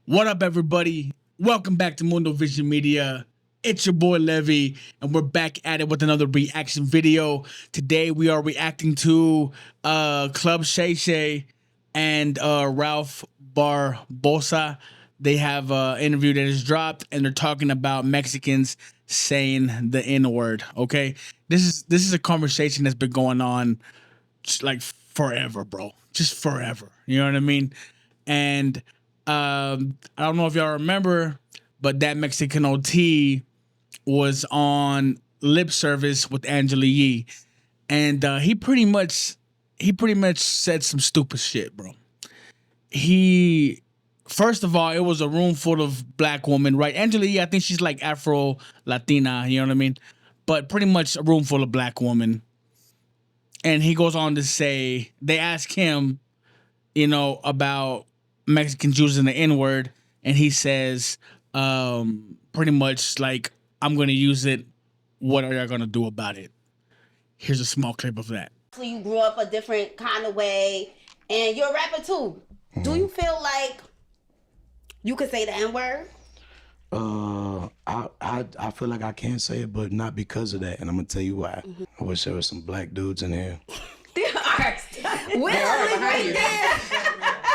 What up, everybody? Welcome back to Mundo Vision Media. It's your boy Levy, and we're back at it with another reaction video. Today we are reacting to Club Shay Shay and Ralph Barboza. They have an interview that is dropped, and they're talking about Mexicans saying the N word. Okay, this is a conversation that's been going on like forever, bro. Just forever. You know what I mean? And I don't know if y'all remember, but that Mexican OT was on lip service with Angela Yee, and he pretty much said some stupid shit, bro. He First of all, it was a room full of black women, right? Angela Yee, I think she's like Afro Latina, you know what I mean? But pretty much a room full of black women. And he goes on to say, they ask him, about Mexicans using the N word, and he says, pretty much like, I'm gonna use it. What are y'all gonna do about it? Here's a small clip of that. So you grew up a different kind of way, and you're a rapper too. Do you feel like you could say the N word? I feel like I can say it, but not because of that, and I'm gonna tell you why. I wish there was some black dudes in here. There are. Well, right there.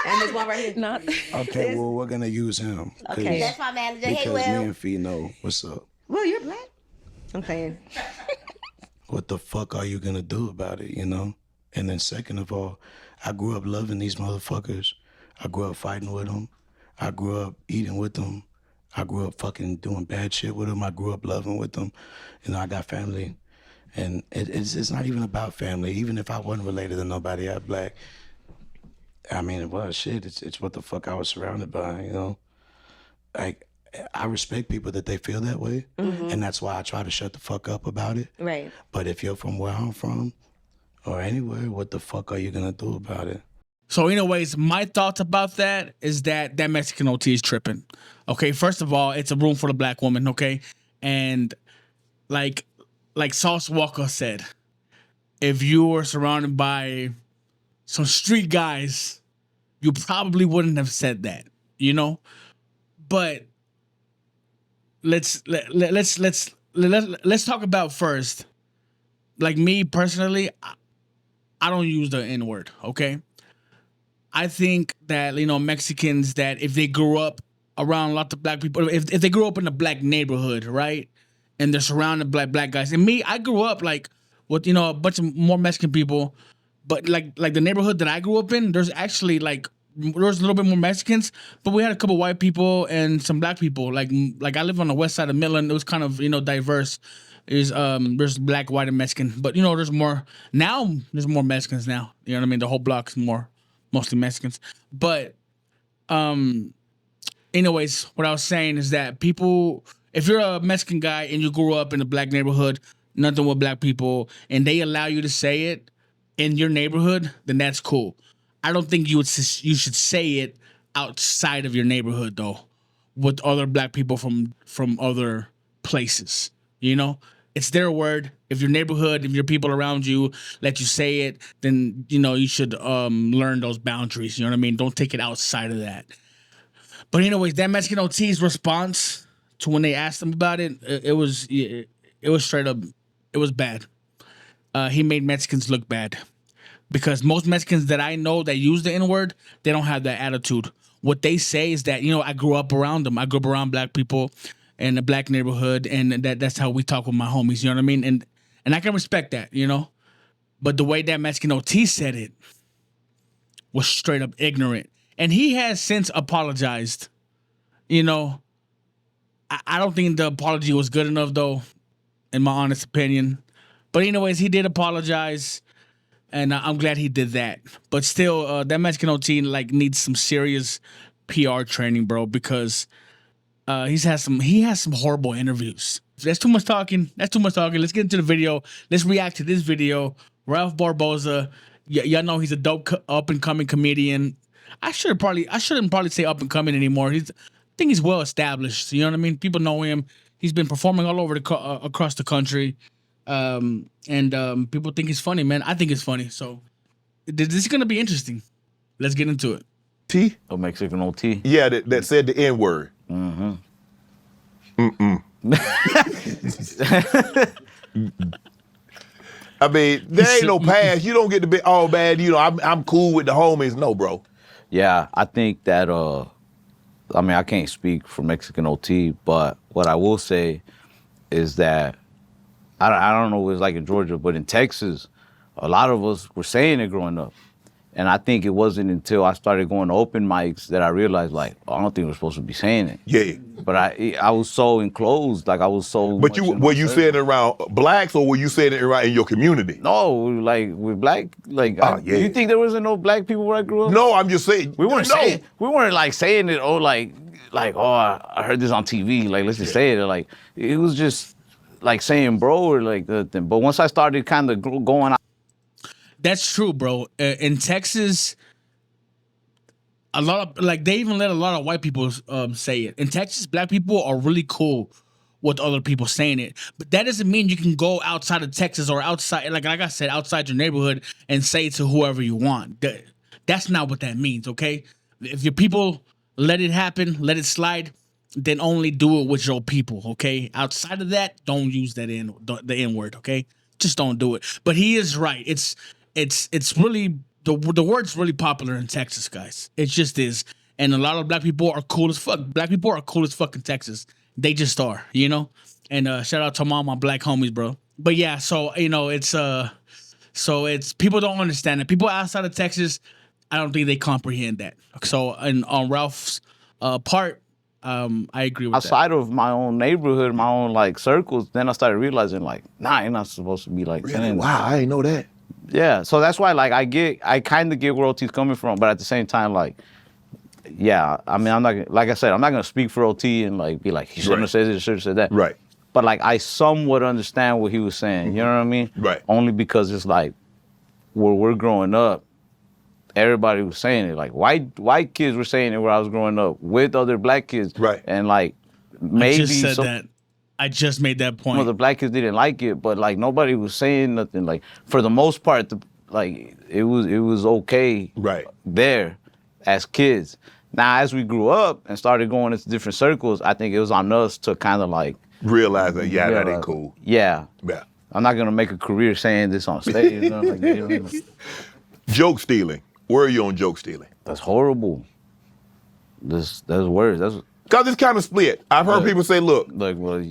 And there's one right here. Not. Okay, well, we're gonna use him. Okay, that's my manager. Hey, Because Will. me and Fee know what's up. Well, you're black. I'm saying. What the fuck are you gonna do about it, And then second of all, I grew up loving these motherfuckers. I grew up fighting with them. I grew up eating with them. I grew up fucking doing bad shit with them. I grew up loving with them. I got family. And it's not even about family. Even if I wasn't related to nobody out black, I mean, it was shit. It's what the fuck I was surrounded by, Like, I respect people that they feel that way. And that's why I try to shut the fuck up about it. Right. But if you're from where I'm from or anywhere, what the fuck are you gonna do about it? So, anyways, my thoughts about that is that Mexican OT is tripping. Okay, first of all, it's a room full of black women. Okay, and like Sauce Walker said, if you were surrounded by some street guys, you probably wouldn't have said that, But let's talk about first. Like me personally, I don't use the N word. Okay, I think that Mexicans, that if they grew up around lots of black people, if they grew up in a black neighborhood, right, and they're surrounded by black guys, and me, I grew up like with a bunch of more Mexican people, but like the neighborhood that I grew up in, there's actually there's a little bit more Mexicans, but we had a couple white people and some black people. Like I live on the west side of Midland. It was kind of diverse. There's black, white, and Mexican, but there's more now. There's more Mexicans now. You know what I mean? The whole block's mostly Mexicans. But anyways, what I was saying is that people, if you're a Mexican guy and you grew up in a black neighborhood, nothing with black people, and they allow you to say it in your neighborhood, then that's cool. I don't think you should say it outside of your neighborhood though, with other black people from other places. It's their word. If your neighborhood, if your people around you let you say it, then you should learn those boundaries. You know what I mean? Don't take it outside of that. But anyways, that Mexican OT's response to when they asked him about it, it was straight up, it was bad. He made Mexicans look bad. Because most Mexicans that I know that use the N word, they don't have that attitude. What they say is that, I grew up around them. I grew up around black people in a black neighborhood, and that's how we talk with my homies. You know what I mean? And I can respect that, But the way that Mexican OT said it was straight up ignorant. And he has since apologized. I don't think the apology was good enough, though, in my honest opinion. But anyways, he did apologize. And I'm glad he did that. But still, that Mexican OT needs some serious PR training, bro, because he has some horrible interviews. That's too much talking. Let's get into the video. Let's react to this video. Ralph Barboza. Y'all know he's a dope up and coming comedian. I shouldn't probably say up and coming anymore. I think he's well established. You know what I mean? People know him. He's been performing all over across the country. And people think he's funny, man. I think it's funny. So this is gonna be interesting. Let's get into it. T? A Mexican OT. Yeah, that said the N-word. I mean, there ain't no pass. You don't get to be all bad. You know, I'm cool with the homies. No, bro. Yeah, I think that, I mean, I can't speak for Mexican OT, but what I will say is that, I don't know what it's like in Georgia, but in Texas, a lot of us were saying it growing up. And I think it wasn't until I started going to open mics that I realized, like, I don't think we're supposed to be saying it. Yeah. But I was so enclosed, like I was so. But were you saying it around blacks or were you saying it around in your community? No, like with black, like yeah. You think there wasn't no black people where I grew up? No, I'm just saying we weren't saying, we weren't like saying it. Like I heard this on TV. Like let's just say it. Like it was just like saying bro or like the thing. But once I started kind of going out. That's true, bro. In Texas, a lot of they even let a lot of white people say it. In Texas, black people are really cool with other people saying it, but that doesn't mean you can go outside of Texas or outside, like I said, outside your neighborhood and say it to whoever you want. That's not what that means. Okay, if your people let it happen, let it slide, then only do it with your people. Okay, outside of that, don't use the N word. Okay, just don't do it. But he is right. It's really the word's really popular in Texas, guys. It just is, and a lot of black people are cool as fuck. Black people are cool as fuck in Texas. They just are, you know. And shout out to all my black homies, bro. But yeah, so you know, it's people don't understand it. People outside of Texas, I don't think they comprehend that. So, and on Ralph's part, I agree with outside of my own neighborhood, my own like circles, then I started realizing like, nah, you're not supposed to be like Really? saying Wow, I didn't know that. Yeah, so that's why like I kind of get where OT's coming from, but at the same time like, yeah, I mean I'm not gonna, like I said, I'm not gonna speak for OT and like be like he shouldn't have said this, should have said that. Right. But like I somewhat understand what he was saying. You know what I mean? Right. Only because it's like where we're growing up, everybody was saying it. Like white kids were saying it where I was growing up with other black kids. Right. And like maybe I just said that. I just made that point. Well, the black kids didn't like it, but like nobody was saying nothing. Like for the most part, like it was okay. Right. There, as kids. Now, as we grew up and started going into different circles, I think it was on us to kind of like realize that that ain't cool. Yeah. Yeah. I'm not gonna make a career saying this on stage. You know, like, you know. Joke stealing. Where are you on joke stealing? That's horrible. That's worse. That's. Cause it's kind of split. I've heard people say, "Look, well,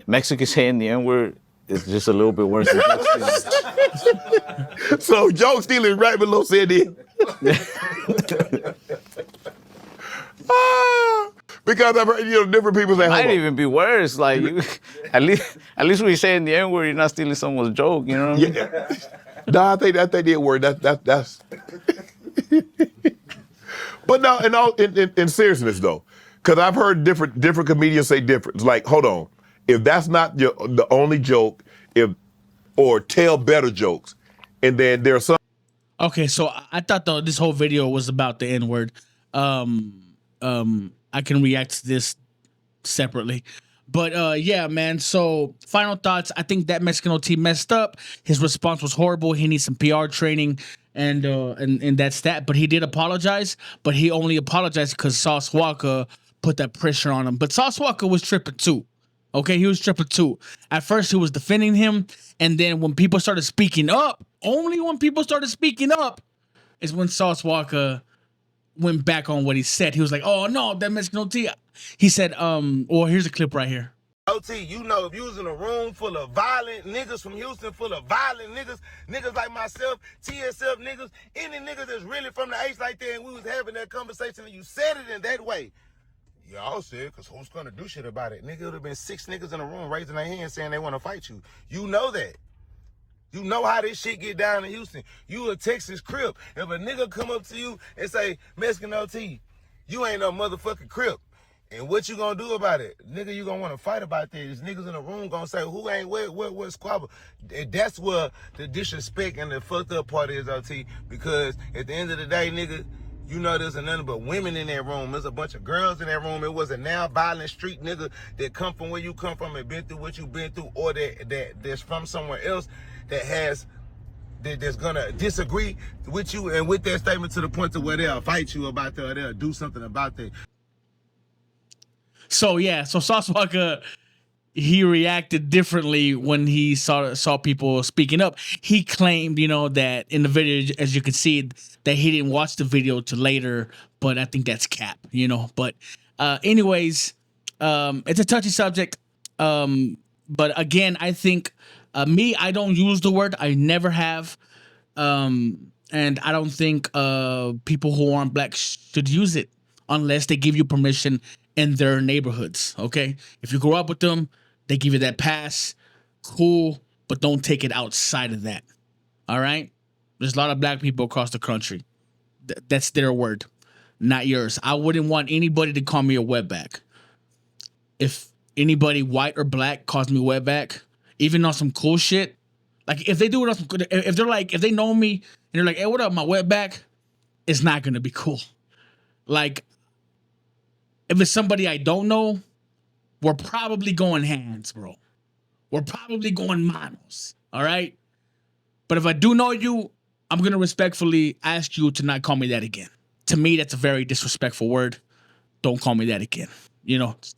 Mexican saying the N-word is just a little bit worse than joke stealing." So joke stealing right below said it. Because I've heard different people say, might even be worse. Like at least when you're saying the N-word, you're not stealing someone's joke. You know what I mean? Yeah. No, I think the N-word. That's. But no, in seriousness though, because I've heard different comedians say different. It's like, hold on, if that's not the only joke, or tell better jokes, and then there's some. Okay, so I thought this whole video was about the N-word. I can react to this separately. But yeah, man. So final thoughts. I think that Mexican OT messed up. His response was horrible. He needs some PR training, and that's that. But he did apologize. But he only apologized because Sauce Walka put that pressure on him. But Sauce Walka was tripping too. Okay, he was tripping too. At first, he was defending him, and then when people started speaking up, only when people started speaking up, is when Sauce Walka went back on what he said. He was like, "Oh no, that Mexican OT." He said, well, here's a clip right here. OT, you know, if you was in a room full of violent niggas from Houston, full of violent niggas like myself, TSF niggas, any niggas that's really from the H like that, and we was having that conversation and you said it in that way, y'all said, because who's gonna do shit about it? Nigga, it would have been 6 niggas in a room raising their hands saying they want to fight you. You know that. You know how this shit get down in Houston. You a Texas Crip. If a nigga come up to you and say, Mexican OT, you ain't no motherfucking Crip. And what you gonna do about it? Nigga, you gonna wanna fight about this. Niggas in the room gonna say, who ain't what squabble? That's where the disrespect and the fucked up part is, OT. Because at the end of the day, nigga, you know there's nothing but women in that room. There's a bunch of girls in that room. It was a now violent street nigga that come from where you come from and been through what you been through, or that's from somewhere else that that's gonna disagree with you and with that statement to the point to where they'll fight you about that or they'll do something about that. So yeah, so Sauce Walka, he reacted differently when he saw people speaking up. He claimed, that in the video, as you can see, that he didn't watch the video till later, but I think that's cap, But anyways, it's a touchy subject. But again, I think I don't use the word. I never have. And I don't think people who aren't black should use it unless they give you permission in their neighborhoods. Okay, if you grow up with them, they give you that pass. Cool, but don't take it outside of that. All right, there's a lot of black people across the country. That's their word, not yours. I wouldn't want anybody to call me a wetback. If anybody white or black calls me wetback, even on some cool shit, like if they do it on some, if they know me and they're like, hey, what up, my wetback? It's not gonna be cool. Like, if it's somebody I don't know, we're probably going hands, bro. We're probably going manos. All right. But if I do know you, I'm gonna respectfully ask you to not call me that again. To me, that's a very disrespectful word. Don't call me that again.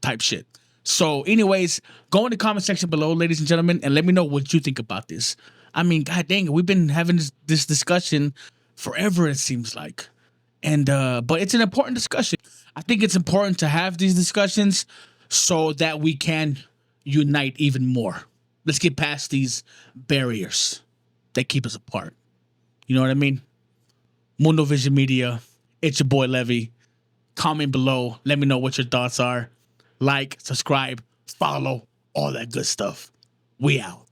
Type shit. So, anyways, go in the comment section below, ladies and gentlemen, and let me know what you think about this. I mean, god dang it, we've been having this discussion forever, it seems like. And but it's an important discussion. I think it's important to have these discussions so that we can unite even more. Let's get past these barriers that keep us apart. You know what I mean? Mundo Vision Media. It's your boy Levy. Comment below. Let me know what your thoughts are. Like, subscribe, follow, all that good stuff. We out.